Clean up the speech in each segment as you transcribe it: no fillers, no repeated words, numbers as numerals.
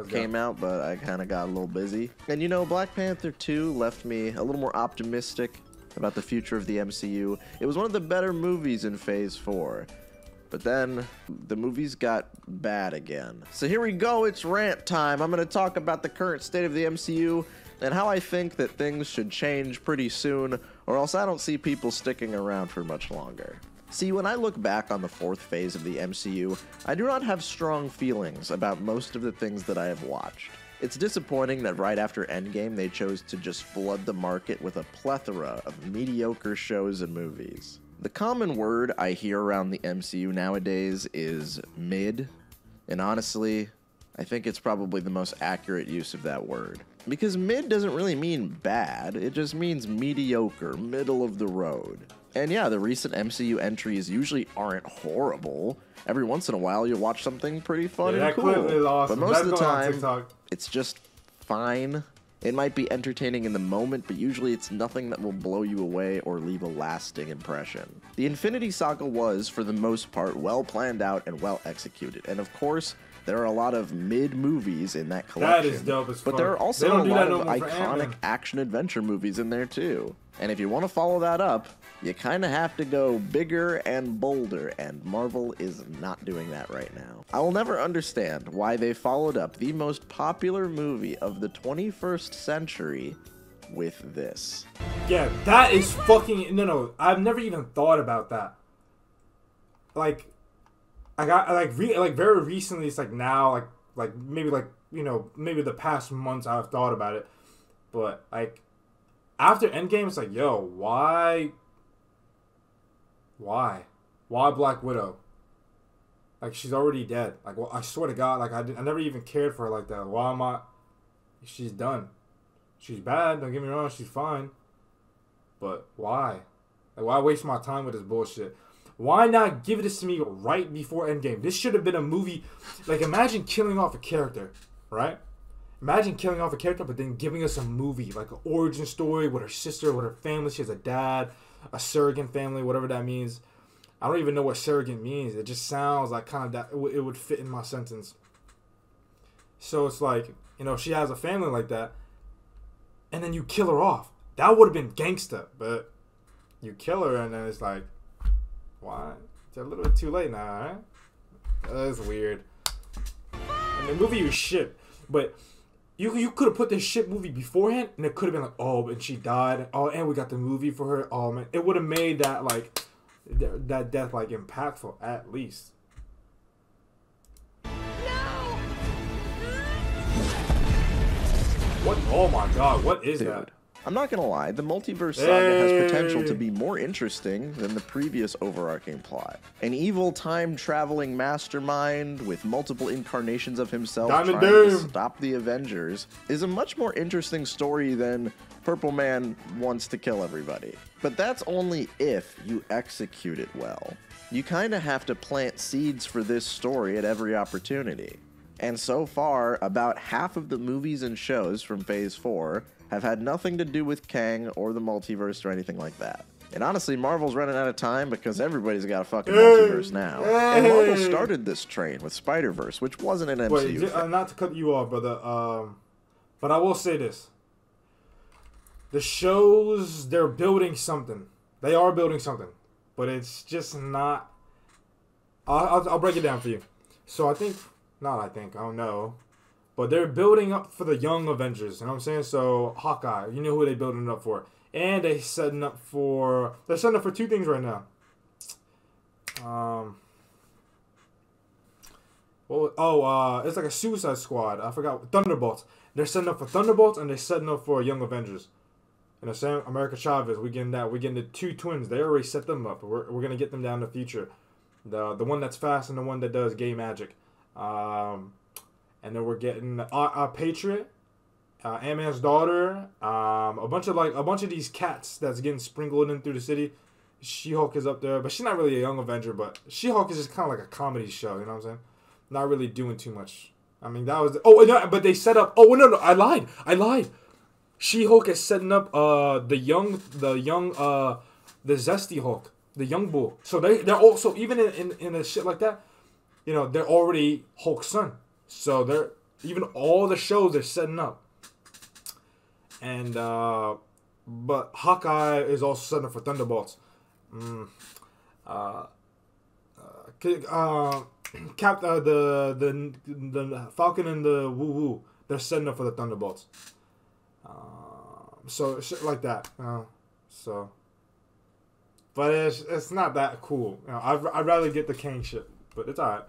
came out, but I kind of got a little busy. And you know, Black Panther 2 left me a little more optimistic about the future of the MCU. It was one of the better movies in Phase 4. But then the movies got bad again. So here we go, it's rant time. I'm going to talk about the current state of the MCU and how I think that things should change pretty soon, or else I don't see people sticking around for much longer. See, when I look back on the fourth phase of the MCU, I do not have strong feelings about most of the things that I have watched. It's disappointing that right after Endgame they chose to just flood the market with a plethora of mediocre shows and movies. The common word I hear around the MCU nowadays is mid, and honestly, I think it's probably the most accurate use of that word. Because mid doesn't really mean bad, it just means mediocre, middle of the road. And yeah, the recent MCU entries usually aren't horrible. Every once in a while you'll watch something pretty fun and cool. Awesome. But most of the time, it's just fine. It might be entertaining in the moment, but usually it's nothing that will blow you away or leave a lasting impression. The Infinity Saga was, for the most part, well planned out and well executed. And of course, there are a lot of mid-movies in that collection. That is dope as fuck. But there are also a lot of iconic action-adventure movies in there too. And if you want to follow that up, you kind of have to go bigger and bolder, and Marvel is not doing that right now. I will never understand why they followed up the most popular movie of the 21st century with this. Yeah, that is fucking... No, I've never even thought about that. Like, I got, very recently, it's like now, maybe maybe the past months I've thought about it. But, like, after Endgame, it's like, yo, why? Why Black Widow? Like, she's already dead. Like, well, I swear to God, like, I never even cared for her like that. Why am I? She's done. She's bad, don't get me wrong, she's fine. But why? Like, why waste my time with this bullshit? Why not give this to me right before Endgame? This should have been a movie. Like, imagine killing off a character, right? Imagine killing off a character, but then giving us a movie, like an origin story with her sister, with her family. She has a dad, a surrogate family, whatever that means. I don't even know what surrogate means. It just sounds like kind of that. It would fit in my sentence. So it's like, she has a family like that, and then you kill her off. That would have been gangsta, but you kill her, and then it's like, why? It's a little bit too late now, right? That's weird. And the movie was shit, but you could have put this shit movie beforehand, and it could have been like, oh, and she died. Oh, and we got the movie for her. Oh man, it would have made that like that death like impactful at least. No! What? Oh my God! What is that? I'm not gonna lie, the multiverse saga has potential to be more interesting than the previous overarching plot. An evil time-traveling mastermind with multiple incarnations of himself trying to stop the Avengers is a much more interesting story than Purple Man wants to kill everybody. But that's only if you execute it well. You kinda have to plant seeds for this story at every opportunity. And so far, about half of the movies and shows from Phase 4 have had nothing to do with Kang or the multiverse or anything like that. And honestly, Marvel's running out of time because everybody's got a fucking multiverse now. And Marvel started this train with Spider-Verse, which wasn't an MCU. Wait, not to cut you off, brother, but I will say this. The shows, they're building something. They are building something. But it's just not... I'll break it down for you. So I don't know. But they're building up for the young Avengers, you know what I'm saying? So, Hawkeye, you know who they're building it up for. And they're setting up for two things right now. It's like a Suicide Squad. I forgot. Thunderbolts. They're setting up for Thunderbolts, and they're setting up for Young Avengers. You know what I'm saying? America Chavez, we getting that. We're getting the two twins. They already set them up. We're going to get them down in the future. The one that's fast and the one that does gay magic. And then we're getting Patriot, Ant-Man's daughter, a bunch of these cats that's getting sprinkled in through the city. She-Hulk is up there, but she's not really a young Avenger. But She-Hulk is just kind of like a comedy show, you know what I'm saying? Not really doing too much. I mean, that was but they set up. Oh no, I lied. She-Hulk is setting up the Zesty Hulk, the young bull. So they're also even in a shit like that. They're already Hulk's son. So Even all the shows they're setting up. And but Hawkeye is also setting up for Thunderbolts. The Falcon and the Woo Woo, they're setting up for the Thunderbolts. So shit like that. So, but it's not that cool. You know, I'd rather get the Kang shit, but it's alright.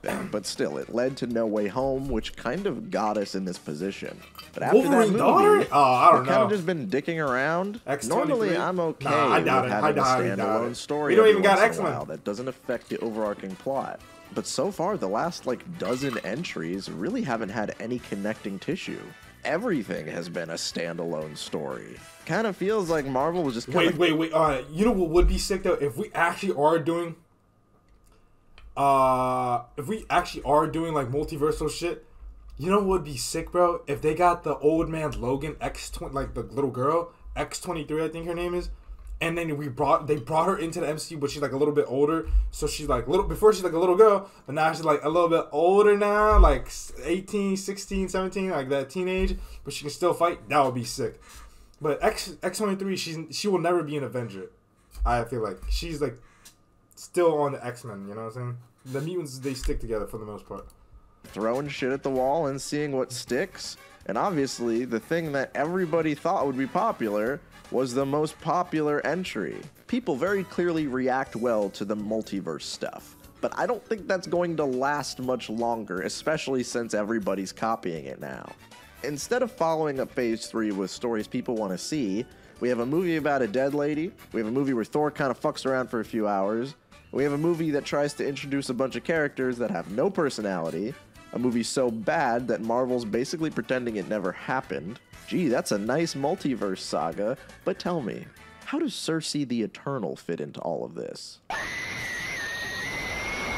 But still, it led to No Way Home, which kind of got us in this position. But after Wolverine that daughter? movie, Oh, I don't we've kind know. of just been dicking around. X-23? Normally, I'm okay Nah, I doubt with it. having I doubt a standalone it. story We don't every even got once in a X-Men. while that doesn't affect the overarching plot. But so far, the last, dozen entries really haven't had any connecting tissue. Everything has been a standalone story. Kind of feels like Marvel was just kind of... Wait. You know what would be sick, though? If we actually are doing... like multiversal shit, you know what would be sick, bro? If they got the old man Logan X20, like the little girl X23, I think her name is, and then they brought her into the MCU, but she's like a little bit older, so she's like before she's like a little girl, but now she's like a little bit older now, like 18, 16, 17, like that teenage, but she can still fight. That would be sick. But X23, she will never be an Avenger. I feel like she's like still on the X-Men, you know what I'm saying? The mutants, they stick together for the most part. Throwing shit at the wall and seeing what sticks. And obviously, the thing that everybody thought would be popular was the most popular entry. People very clearly react well to the multiverse stuff. But I don't think that's going to last much longer, especially since everybody's copying it now. Instead of following up Phase 3 with stories people want to see, we have a movie about a dead lady, we have a movie where Thor kind of fucks around for a few hours, we have a movie that tries to introduce a bunch of characters that have no personality, a movie so bad that Marvel's basically pretending it never happened. Gee, that's a nice multiverse saga, but tell me, how does Cersei the Eternal fit into all of this?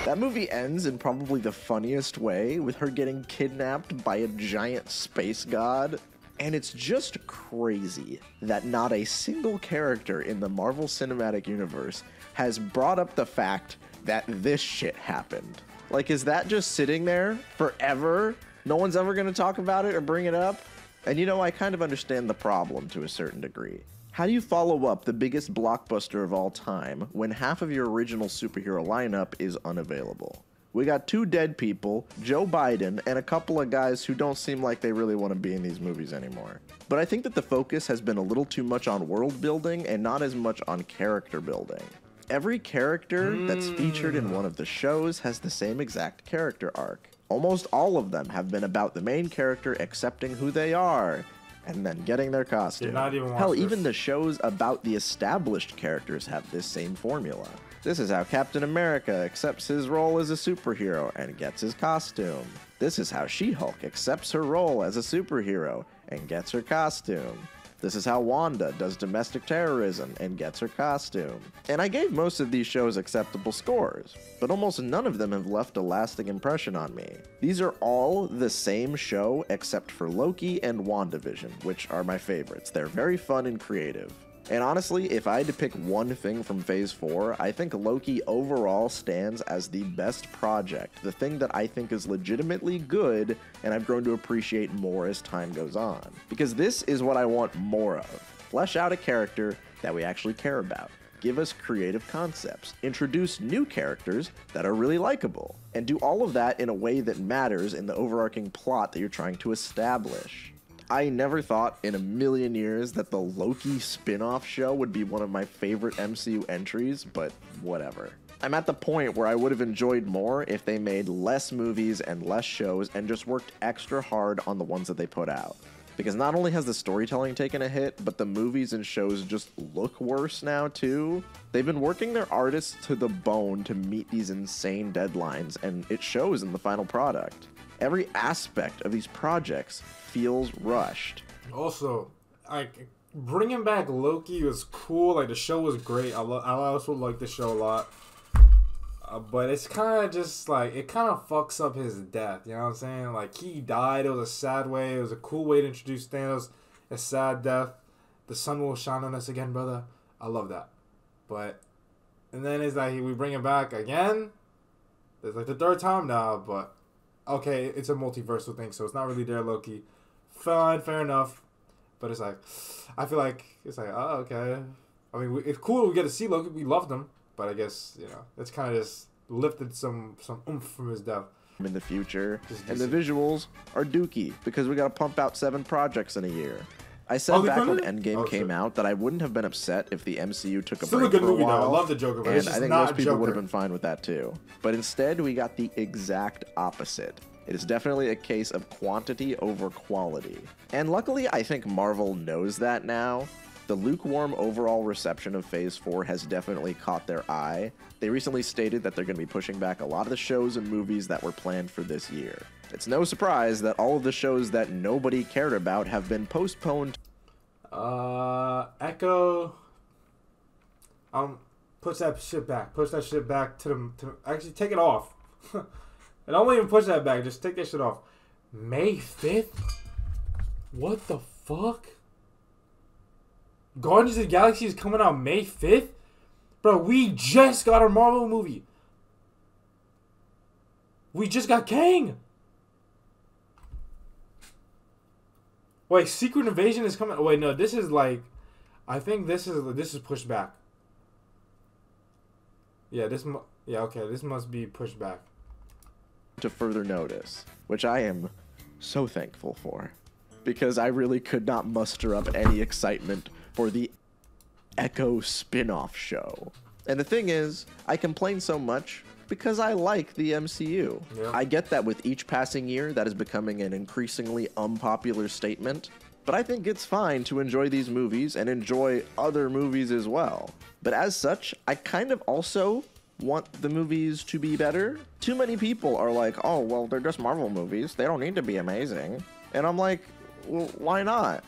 That movie ends in probably the funniest way, with her getting kidnapped by a giant space god. And it's just crazy that not a single character in the Marvel Cinematic Universe has brought up the fact that this shit happened. Like, is that just sitting there forever? No one's ever gonna talk about it or bring it up? And you know, I kind of understand the problem to a certain degree. How do you follow up the biggest blockbuster of all time when half of your original superhero lineup is unavailable? We got 2 dead people, Joe Biden, and a couple of guys who don't seem like they really want to be in these movies anymore. But I think that the focus has been a little too much on world building and not as much on character building. Every character that's featured in one of the shows has the same exact character arc. Almost all of them have been about the main character accepting who they are, and then getting their costume. Hell, even the shows about the established characters have this same formula. This is how Captain America accepts his role as a superhero and gets his costume. This is how She-Hulk accepts her role as a superhero and gets her costume. This is how Wanda does domestic terrorism and gets her costume. And I gave most of these shows acceptable scores, but almost none of them have left a lasting impression on me. These are all the same show except for Loki and WandaVision, which are my favorites. They're very fun and creative. And honestly, if I had to pick one thing from Phase 4, I think Loki overall stands as the best project, the thing that I think is legitimately good, and I've grown to appreciate more as time goes on. Because this is what I want more of. Flesh out a character that we actually care about. Give us creative concepts. Introduce new characters that are really likable. And do all of that in a way that matters in the overarching plot that you're trying to establish. I never thought in a million years that the Loki spin-off show would be one of my favorite MCU entries, but whatever. I'm at the point where I would have enjoyed more if they made less movies and less shows and just worked extra hard on the ones that they put out. Because not only has the storytelling taken a hit, but the movies and shows just look worse now too. They've been working their artists to the bone to meet these insane deadlines, and it shows in the final product. Every aspect of these projects feels rushed. Also, like, bringing back Loki was cool. Like, the show was great. I also like the show a lot. But it's kind of just, like, it kind of fucks up his death. You know what I'm saying? Like, he died. It was a sad way. It was a cool way to introduce Thanos. A sad death. The sun will shine on us again, brother. I love that. But, and then it's like, we bring him back again. It's like the 3rd time now, but okay, it's a multiversal thing, so it's not really there, Loki. Fine, fair enough. But it's like, I feel like it's like, oh, okay. I mean, it's cool we get to see Loki. We loved him, but I guess it's kind of just lifted some oomph from his death. In the future, and the visuals are dookie because we got to pump out 7 projects in a year. I said back when Endgame came out that I wouldn't have been upset if the MCU took a break a good for a movie while. though. I love the Joker, but and I think most people would have been fine with that too. But instead, we got the exact opposite. It is definitely a case of quantity over quality. And luckily, I think Marvel knows that now. The lukewarm overall reception of Phase 4 has definitely caught their eye. They recently stated that they're going to be pushing back a lot of the shows and movies that were planned for this year. It's no surprise that all of the shows that nobody cared about have been postponed. Echo. Push that shit back. Push that shit back to actually take it off. And don't even push that back. Just take that shit off. May 5th? What the fuck? Guardians of the Galaxy is coming out May 5th? Bro, we just got a Marvel movie. We just got Kang. Wait, Secret Invasion is coming. Wait, no, this is like, I think this is pushed back. Yeah, okay, this must be pushed back. To further notice, which I am so thankful for, because I really could not muster up any excitement for the Echo spin-off show. And the thing is, I complain so much because I like the MCU. Yeah. I get that with each passing year, that is becoming an increasingly unpopular statement, but I think it's fine to enjoy these movies and enjoy other movies as well. But as such, I kind of also want the movies to be better. Too many people are like, oh, well, they're just Marvel movies. They don't need to be amazing. And I'm like, well, why not?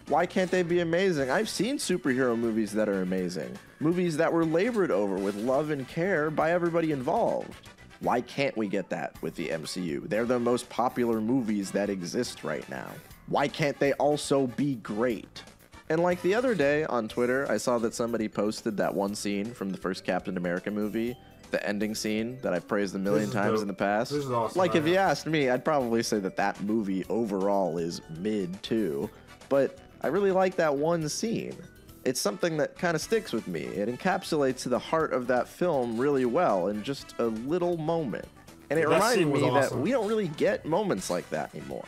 Why can't they be amazing? I've seen superhero movies that are amazing. Movies that were labored over with love and care by everybody involved. Why can't we get that with the MCU? They're the most popular movies that exist right now. Why can't they also be great? And like the other day on Twitter, I saw that somebody posted that one scene from the first Captain America movie, the ending scene that I've praised a million times in the past. This is awesome. Like, if you asked me, I'd probably say that that movie overall is mid too. But I really like that one scene. It's something that kind of sticks with me. It encapsulates the heart of that film really well in just a little moment. And it reminded me that we don't really get moments like that anymore.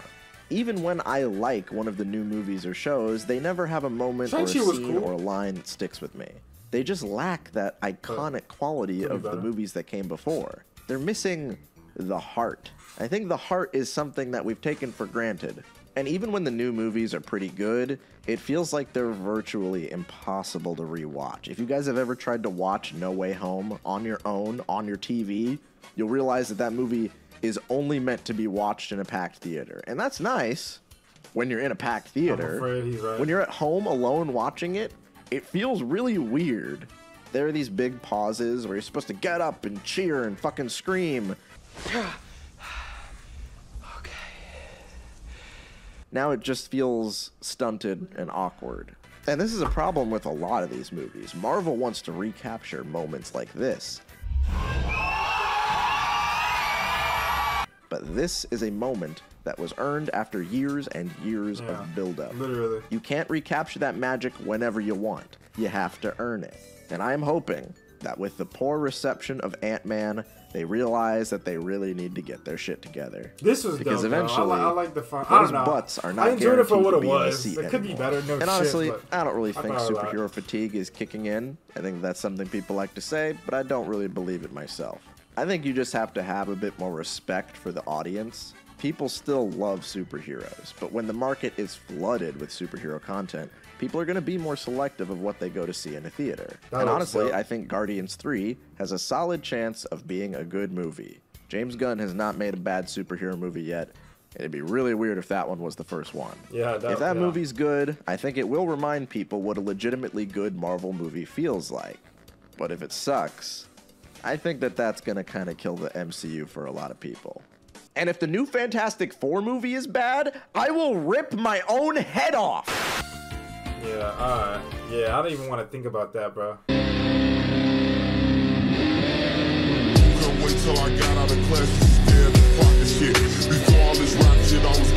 Even when I like one of the new movies or shows, they never have a moment or a scene or a line that sticks with me. They just lack that iconic quality of the movies that came before. They're missing the heart. I think the heart is something that we've taken for granted. And even when the new movies are pretty good, it feels like they're virtually impossible to rewatch. If you guys have ever tried to watch No Way Home on your own, on your TV, you'll realize that that movie is only meant to be watched in a packed theater. And that's nice when you're in a packed theater. I'm afraid he's right. When you're at home alone watching it, it feels really weird. There are these big pauses where you're supposed to get up and cheer and fucking scream. Now it just feels stunted and awkward. And this is a problem with a lot of these movies. Marvel wants to recapture moments like this. But this is a moment that was earned after years and years of buildup. Literally. You can't recapture that magic whenever you want. You have to earn it. And I'm hoping that with the poor reception of Ant-Man, they realize that they really need to get their shit together. This was because dope, eventually, I like the fun. I don't know. Butts are not I enjoyed it for what it guaranteed to be in the was. seat It could be anymore. better. No and shit, honestly, but I don't really I think thought superhero fatigue is kicking in. I think that's something people like to say, but I don't really believe it myself. I think you just have to have a bit more respect for the audience. People still love superheroes, but when the market is flooded with superhero content, people are going to be more selective of what they go to see in a theater. And honestly, I think Guardians 3 has a solid chance of being a good movie. James Gunn has not made a bad superhero movie yet, and it'd be really weird if that one was the first one. Yeah, if that movie's good, I think it will remind people what a legitimately good Marvel movie feels like. But if it sucks, I think that that's going to kind of kill the MCU for a lot of people. And if the new Fantastic Four movie is bad, I will rip my own head off. Yeah, alright. Yeah, I don't even want to think about that, bro. Couldn't wait till I got out of class, scared to fuck this shit. Before all this rap shit, I was